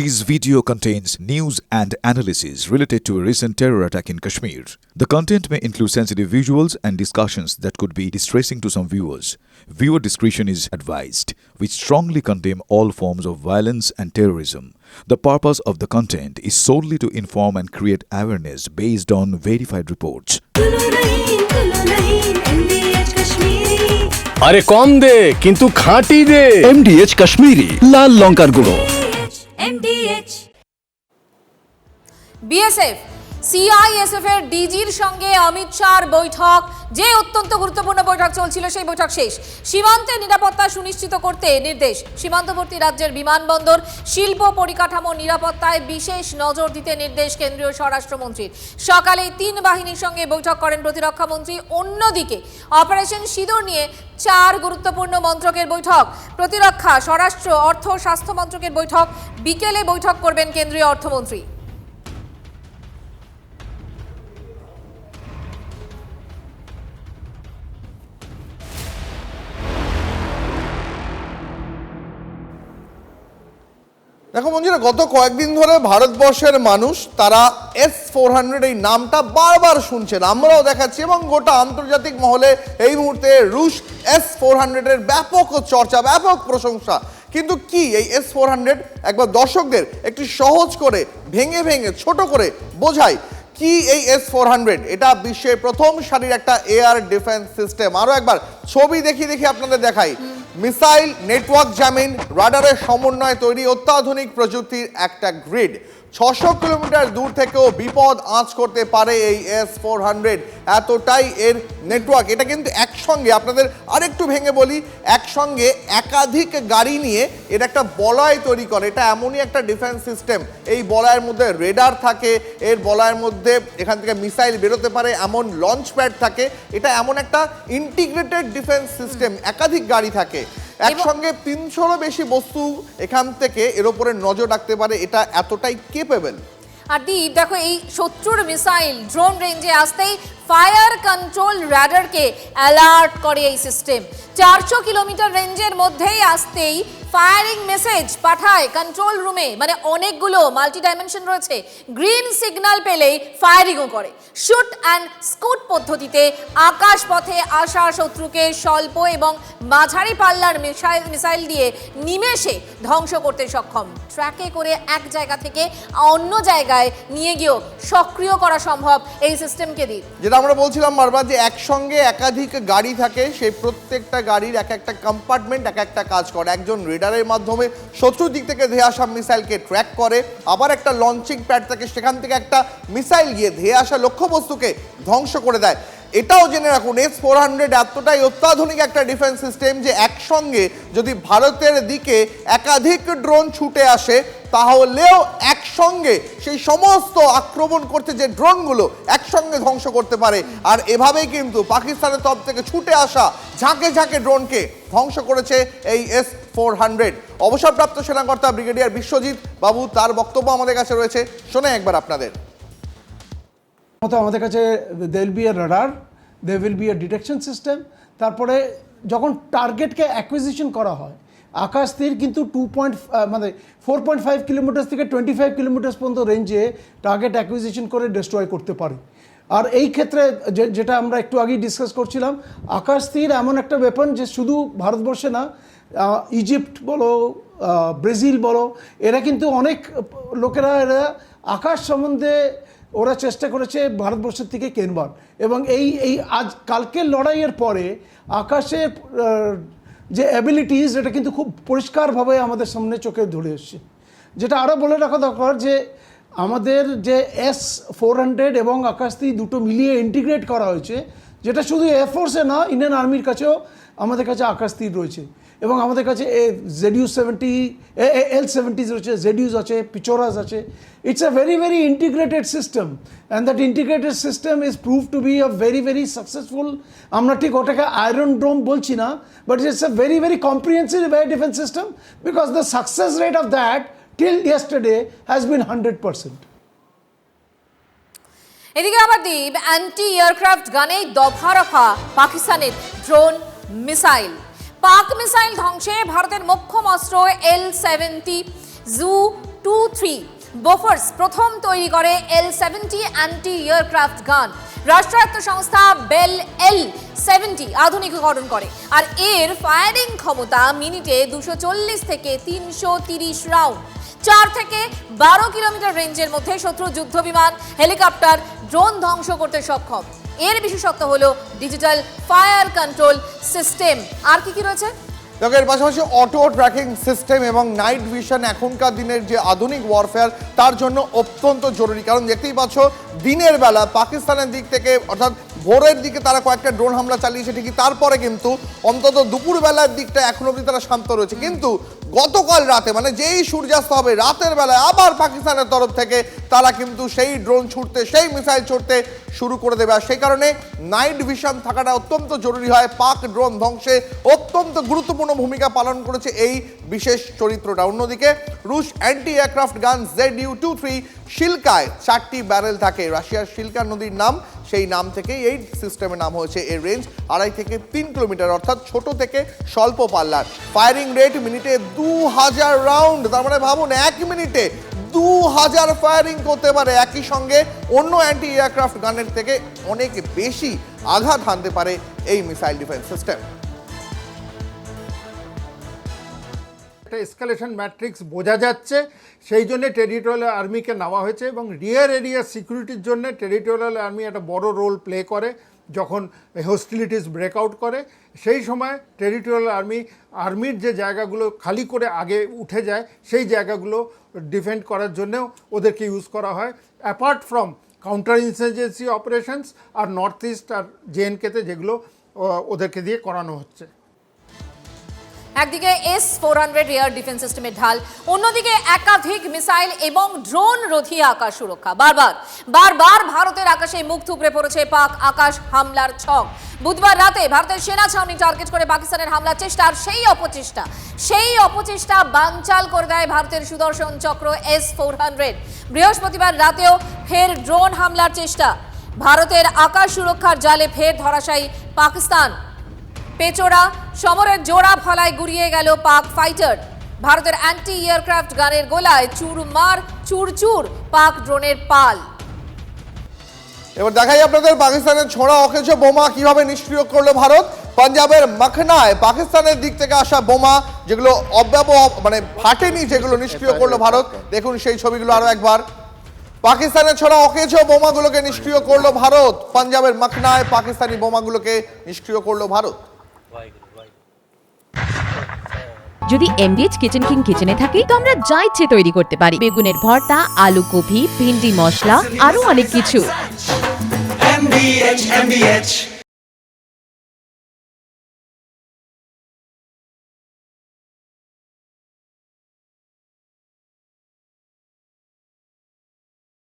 This video contains news and analysis related to a recent terror attack in Kashmir. The content may include sensitive visuals and discussions that could be distressing to some viewers. Viewer discretion is advised. We strongly condemn all forms of violence and terrorism. The purpose of the content is solely to inform and create awareness based on verified reports. আরে কম দে কিন্তু খাঁটি দে। MDH Kashmiri লাল লঙ্কার গুঁড়ো। MDH BSF CISF এর ডিজির সঙ্গে অমিত শাহর বৈঠক, যে অত্যন্ত গুরুত্বপূর্ণ বৈঠক চলছিল সেই বৈঠক শেষ। সীমান্তে নিরাপত্তা সুনিশ্চিত করতে নির্দেশ। সীমান্তবর্তী রাজ্যের বিমানবন্দর, শিল্প পরিকাঠামো নিরাপত্তায় বিশেষ নজর দিতে নির্দেশ কেন্দ্রীয় স্বরাষ্ট্রমন্ত্রীর। সকালে 3 বাহিনীর সঙ্গে বৈঠক করেন প্রতিরক্ষা মন্ত্রী। অন্যদিকে অপারেশন সিঁদুর নিয়ে 4 গুরুত্বপূর্ণ মন্ত্রকের বৈঠক। প্রতিরক্ষা, স্বরাষ্ট্র, অর্থ, স্বাস্থ্য মন্ত্রকের বৈঠক। বিকেলে বৈঠক করবেন কেন্দ্রীয় অর্থমন্ত্রী। দেখো বন্ধুরা, গত কয়েকদিন ধরে ভারতবর্ষের মানুষ তারা S-400 এই নামটা বারবার শুনছেন, আমরাও দেখাচ্ছি এবং গোটা আন্তর্জাতিক মহলে এই মুহূর্তে রুশ S-400 এর ব্যাপক চর্চা, ব্যাপক প্রশংসা। কিন্তু কি এই S-400 একবার দর্শকদের একটু সহজ করে ভেঙে ভেঙে ছোট করে বোঝাই কি এই S-400। এটা বিশ্বের প্রথম সারির একটা এয়ার ডিফেন্স সিস্টেম। আরও একবার ছবি দেখিয়ে আপনাদের দেখাই। মিসাইল, নেটওয়ার্ক জ্যামিং, রাডারের সমন্বয়ে তৈরি অত্যাধুনিক প্রযুক্তির একটা গ্রিড। 600 কিলোমিটার দূর থেকেও বিপদ আঁচ করতে পারে এই S-400, এতটাই এর নেটওয়ার্ক। এটা কিন্তু একসঙ্গে, আপনাদের আরেকটু ভেঙে বলি, একসঙ্গে একাধিক গাড়ি নিয়ে এর একটা বলয় তৈরি করে। এটা এমনই একটা ডিফেন্স সিস্টেম, এই বলয়ের মধ্যে রেডার থাকে, এর বলয়ের মধ্যে এখান থেকে মিসাইল বেরোতে পারে এমন লঞ্চ প্যাড থাকে। এটা এমন একটা ইন্টিগ্রেটেড ডিফেন্স সিস্টেম, একাধিক গাড়ি থাকে, একসঙ্গে 300-রও বেশি বস্তু এখান থেকে এর উপরে নজর রাখতে পারে। এটা এতটাই কেপেবল। আর দীপ দেখো, এই শত্রুর মিসাইল ড্রোন রেঞ্জে আসতেই ফায়ার কন্ট্রোল রাডারকে অ্যালার্ট করে এই সিস্টেম। 400 কিলোমিটার রেঞ্জের মধ্যেই আসতেই ফায়ারিং মেসেজ পাঠায় কন্ট্রোল রুমে। মানে অনেকগুলো মাল্টি ডাইমেনশন রয়েছে। গ্রিন সিগন্যাল পেলেই ফায়ারিংও করে। শুট অ্যান্ড স্কুট পদ্ধতিতে আকাশ পথে আসা শত্রুকে স্বল্প এবং মাঝারি পাল্লার মিসাইল দিয়ে নিমেষে ধ্বংস করতে সক্ষম। ট্র্যাকে করে এক জায়গা থেকে অন্য জায়গায় নিয়ে গিয়েও সক্রিয় করা সম্ভব এই সিস্টেমকে দিয়ে। যেটা আমরা বলছিলাম বারবার, যে একসঙ্গে একাধিক গাড়ি থাকে, সেই প্রত্যেকটা গাড়ির এক একটা কম্পার্টমেন্ট এক একটা কাজ করে। একজন রেডারের মাধ্যমে শত্রুর দিক থেকে ধেয়ে আসা মিসাইলকে ট্র্যাক করে, আবার একটা লঞ্চিং প্যাড থাকে, সেখান থেকে একটা মিসাইল গিয়ে ধেয়ে আসা লক্ষ্যবস্তুকে ধ্বংস করে দেয়। এটাও জেনে রাখুন, S-400 এতটাই অত্যাধুনিক একটা ডিফেন্স সিস্টেম যে একসঙ্গে যদি ভারতের দিকে একাধিক ড্রোন ছুটে আসে, তাহলেও একসঙ্গে সেই সমস্ত আক্রমণ করতে যে ড্রোনগুলো একসঙ্গে ধ্বংস করতে পারে। আর এভাবেই কিন্তু পাকিস্তানের তরফ থেকে ছুটে আসা ঝাঁকে ঝাঁকে ড্রোনকে ধ্বংস করেছে এই S-400। অবসরপ্রাপ্ত সেনাকর্তা ব্রিগেডিয়ার বিশ্বজিৎ বাবু, তার বক্তব্য আমাদের কাছে রয়েছে, শোনে একবার আপনাদের। আমাদের কাছে there will be a radar, there will be a detection system। তারপরে যখন টার্গেটকে অ্যাকুইজিশন করা হয়, আকাশ তীর কিন্তু 4.5 কিলোমিটার থেকে 25 কিলোমিটার পর্যন্ত রেঞ্জে টার্গেট অ্যাকুইজিশন করে ডিস্ট্রয় করতে পারে। আর এই ক্ষেত্রে যেটা আমরা একটু আগেই ডিসকাস করছিলাম, আকাশ তীর এমন একটা ওয়েপন যে শুধু ভারতবর্ষে না, ইজিপ্ট বলো, ব্রাজিল বলো, এরা কিন্তু অনেক লোকেরা এরা আকাশ সম্বন্ধে ওরা চেষ্টা করেছে ভারতবর্ষের থেকে কেনবার। এবং এই আজ কালকের লড়াইয়ের পরে আকাশের যে অ্যাবিলিটিস, এটা কিন্তু খুব পরিষ্কারভাবে আমাদের সামনে চোখে ধরে এসছে। যেটা আরও বলে রাখা দরকার যে আমাদের যে S-400 এবং আকাশতীর দুটো মিলিয়ে ইন্টিগ্রেট করা হয়েছে, যেটা শুধু এয়ারফোর্সে না, ইন্ডিয়ান আর্মির কাছেও আমাদের কাছে আকাশতীর রয়েছে। এবং আমাদের কাছে ZU-70, L-70 রয়েছে, ZUs আছে, পিচোরাস আছে। It's a very very integrated system, and that integrated system is proved to be a very very successful। আমরা ঠিক ওটাকে আয়রন ডোম বলছি না, but it's a very very comprehensive air defense system, because the success rate of that till yesterday has been 100%। এদিকে আবার দ্বীপ anti aircraft গানে দফা রফা পাকিস্তানের ড্রোন মিসাইল। পাক মিসাইল ধ্বংসে ভারতের মোক্ষম অস্ত্র L-70 জু JDU-23 বোফোর্স প্রথম তৈরি করে L-70 অ্যান্টি এয়ারক্রাফট গান। রাষ্ট্রায়ত্ত সংস্থা বেল L-70 আধুনিকীকরণ করে, আর এর ফায়ারিং ক্ষমতা মিনিটে 240 থেকে 330 রাউন্ড। 4 থেকে 12 কিলোমিটার রেঞ্জের মধ্যে শত্রু যুদ্ধ বিমান, হেলিকপ্টার, ড্রোন ধ্বংস করতে সক্ষম। এর বিশেষত্ব হলো ডিজিটাল ফায়ার কন্ট্রোল সিস্টেম। আর কি কি রয়েছে? দেখো, এর পাশাপাশি অটো ট্র্যাকিং সিস্টেম এবং নাইট ভিশন এখনকার দিনের যে আধুনিক ওয়ারফেয়ার তার জন্য অত্যন্ত জরুরি। কারণ দেখতেই পাচ্ছ দিনের বেলা পাকিস্তানের দিক থেকে অর্থাৎ ভোরের দিকে তারা কয়েকটা ড্রোন হামলা চালিয়েছে ঠিকই, তারপরে কিন্তু অন্তত দুপুরবেলার দিকটা এখন অবধি তারা শান্ত রয়েছে। কিন্তু গতকাল রাতে মানে যেই সূর্যাস্ত হবে রাতের বেলায় আবার পাকিস্তানের তরফ থেকে তারা কিন্তু সেই ড্রোন ছুটতে, সেই মিসাইল ছুটতে শুরু করে দেবে। আর সেই কারণে নাইট ভিশন থাকাটা অত্যন্ত জরুরি হয়। পাক ড্রোন ধ্বংসে অত্যন্ত গুরুত্বপূর্ণ ভূমিকা পালন করেছে এই বিশেষ চরিত্রটা। অন্যদিকে রুশ অ্যান্টি এয়ারক্রাফট গান ZDU-23 শিলকায় 4টি ব্যারেল থাকে। রাশিয়ার শিলকা নদীর নাম, সেই নাম থেকেই এই সিস্টেমের নাম হয়েছে। এর রেঞ্জ 2.5 থেকে 3 কিলোমিটার, অর্থাৎ ছোট থেকে স্বল্প পাল্লার। ফায়ারিং রেট মিনিটে 2000 রাউন্ড, তার মানে ভাবুন 1 মিনিটে 2000 ফায়ারিং করতে পারে। একই সঙ্গে অন্য অ্যান্টি এয়ারক্রাফট গানের থেকে অনেক বেশি আঘাত হানতে পারে এই মিসাইল ডিফেন্স সিস্টেম। একটা এসকালেশন ম্যাট্রিক্স বোঝা যাচ্ছে, সেই জন্য টেরিটোরিয়াল আর্মিকে নেওয়া হয়েছে এবং রিয়ার এরিয়া সিকিউরিটির জন্য টেরিটোরিয়াল আর্মি একটা বড় রোল প্লে করে। যখন হোস্টিলিটিস ব্রেকআউট করে সেই সময় টেরিটোরিয়াল আর্মির যে জায়গাগুলো খালি করে আগে উঠে যায় সেই জায়গাগুলো ডিফেন্ড করার জন্যও ওদেরকে ইউজ করা হয়, apart from counter insurgency operations আর নর্থ ইস্ট আর JNK-তে যেগুলো ওদেরকে দিয়ে করানো হচ্ছে। একদিকে S-400 এয়ার ডিফেন্স সিস্টেমের ঢাল, অন্যদিকে একাধিক মিসাইল এবং ড্রোন রোধী আকাশ সুরক্ষা। বারবার ভারতের আকাশে মুখ থুবড়ে পড়েছে পাক আকাশ হামলার ছক। বুধবার রাতে ভারতের সেনা ছাউনি টার্গেট করে পাকিস্তানের হামলার চেষ্টা, আর সেই অপচেষ্টা বানচাল করে দেয় ভারতের সুদর্শন চক্র S-400। বৃহস্পতিবার রাতেও ফের ড্রোন হামলার চেষ্টা। ভারতের আকাশ সুরক্ষার জালে ফের ধরাশায়ী পাকিস্তান। পেচোরা সমরের জোড়া ফলায় গুড়িয়ে গেল পাক ফাইটার। ভারতের অ্যান্টি এয়ারক্রাফট গানের গোলায় চুরচুর পাক ড্রোনের পাল। এবার দেখাই আপনাদের পাকিস্তানের ছোড়া অকেজ বোমা কিভাবে নিষ্ক্রিয় করলো ভারত। পাঞ্জাবের মখনায় পাকিস্তানের দিক থেকে আসা বোমা যেগুলো মানে ফাটেনি, যেগুলো নিষ্ক্রিয় করলো ভারত। দেখুন সেই ছবিগুলো আরো একবার। পাকিস্তানের ছোড়া অকেজ বোমাগুলোকে নিষ্ক্রিয় করলো ভারত। পাঞ্জাবের মখনায় পাকিস্তানি বোমাগুলোকে নিষ্ক্রিয় করলো ভারত। যদি MDH কিচেন কিং কিচেনে থাকে তো আমরা যা ইচ্ছে তৈরি করতে পারি। বেগুনের ভর্তা, আলু কপি, ভিন্ডি মশলা, আরো অনেক কিছু। MDH